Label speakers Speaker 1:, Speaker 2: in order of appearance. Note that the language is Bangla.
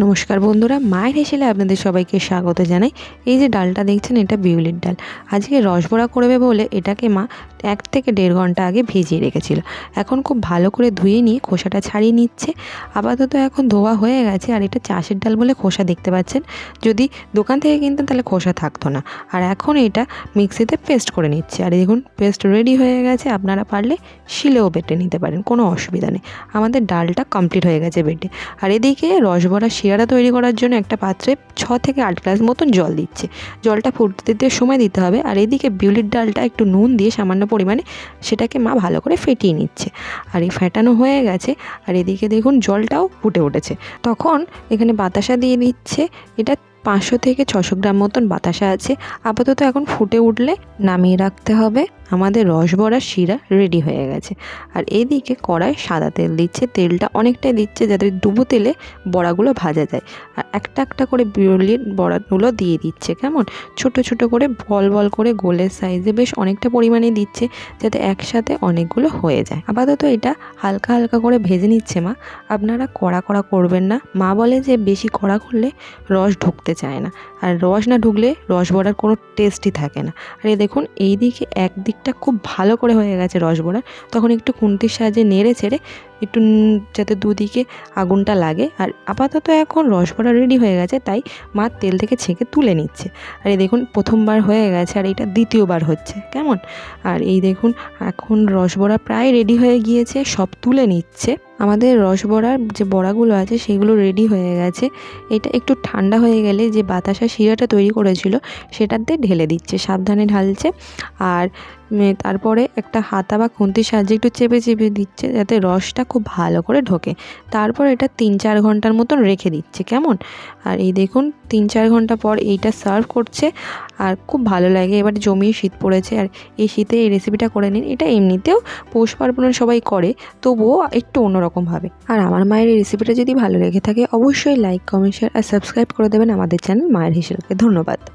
Speaker 1: নমস্কার বন্ধুরা, মায়ের হেসেলে আপনাদের সবাইকে স্বাগত জানাই। এই যে ডালটা দেখছেন, এটা বিউলির ডাল। আজকে রসবড়া করবে বলে এটাকে মা 1 থেকে 1.5 ঘন্টা আগে ভিজিয়ে রেখেছিল। এখন খুব ভালো করে ধুয়ে নিয়ে খোসাটা ছাড়িয়ে নিচ্ছে। আপাতত এখন ধোয়া হয়ে গেছে। আর এটা চাষের ডাল বলে খোসা দেখতে পাচ্ছেন, যদি দোকান থেকে কিনতেন তাহলে খোসা থাকতো না। আর এখন এটা মিক্সিতে পেস্ট করে নিচ্ছে। আর দেখুন পেস্ট রেডি হয়ে গেছে। আপনারা পারলে শিলেও বেটে নিতে পারেন, কোনো অসুবিধা নেই। আমাদের ডালটা কমপ্লিট হয়ে গেছে বেটে। আর এদিকে রসবড়া শিরাটা তৈরি করার জন্য একটা পাত্রে 6 থেকে 8 গ্লাস মতন জল দিচ্ছে। জলটা ফুটতে দিতে সময় দিতে হবে। আর এদিকে বিউলির ডালটা একটু নুন দিয়ে সামান্য পরিমাণে সেটাকে মা ভালো করে ফেটিয়ে নিচ্ছে। আর এই ফেটানো হয়ে গেছে। আর এদিকে দেখুন জলটাও ফুটে উঠেছে। তখন এখানে বাতাসা দিয়ে দিচ্ছে। এটা 500 থেকে 600 গ্রাম মতন বাতাসা আছে। আপাতত এখন ফুটে উঠলে নামিয়ে রাখতে হবে। আমাদের রসবড়ার শিরা রেডি হয়ে গেছে। আর এদিকে কড়াই সাদা তেল দিচ্ছে। তেলটা অনেকটাই দিচ্ছে যাতে ডুবো তেলে বড়াগুলো ভাজা যায়। আর একটা একটা করে বিউলির বড়াগুলো দিয়ে দিচ্ছে, কেমন ছোট ছোট করে বল বল করে গোলের সাইজে বেশ অনেকটা পরিমাণে দিচ্ছে, যাতে একসাথে অনেকগুলো হয়ে যায়। আপাতত এটা হালকা হালকা করে ভেজে নিচ্ছে মা। আপনারা কড়া কড়া করবেন না। মা বলে যে বেশি কড়া করলে রস ঢুকতে চায় না, আর রস না ঢুকলে রসবড়ার কোনো টেস্টই থাকে না। আর এই দেখুন এই দিকে একদিকটা খুব ভালো করে হয়ে গেছে রসবড়ার। তখন একটু খুন্তির সাহায্যে নেড়ে ছেড়ে একটু যাতে দুদিকে আগুনটা লাগে। আর আপাতত এখন রসবড়া রেডি হয়ে গেছে, তাই মা তেল থেকে ছেঁকে তুলে নিচ্ছে। আর এই দেখুন প্রথমবার হয়ে গেছে, আর এটা দ্বিতীয়বার হচ্ছে, কেমন। আর এই দেখুন এখন রসবড়া প্রায় রেডি হয়ে গিয়েছে, সব তুলে নিচ্ছে। আমাদের রসবড়ার যে বড়াগুলো আছে সেগুলো রেডি হয়ে গেছে। এটা একটু ঠান্ডা হয়ে গেলে যে বাতাসা শিরাটা তৈরি করেছিল সেটাতে ঢেলে দিচ্ছে, সাবধানে ঢালছে। আর তারপরে একটা হাতা বা খুন্তির সাহায্যে একটু চেপে চেপে দিচ্ছে যাতে রসটা খুব ভালো করে ঢোকে। তারপর এটা 3-4 ঘন্টার মতন রেখে দিচ্ছে, কেমন। আর এই দেখুন 3-4 ঘন্টা পর এইটা সার্ভ করছে। আর খুব ভালো লাগে। এবার জমিয়ে শীত পড়েছে, আর এই শীতে এই রেসিপিটা করে নিন। এটা এমনিতেও পৌষ পার্বণে সবাই করে, তবুও একটু অন্যরকমভাবে। আর আমার মায়ের এই রেসিপিটা যদি ভালো লেগে থাকে অবশ্যই লাইক, কমেন্ট, শেয়ার আর সাবস্ক্রাইব করে দেবেন আমাদের চ্যানেল মায়ের হেসেলকে। ধন্যবাদ।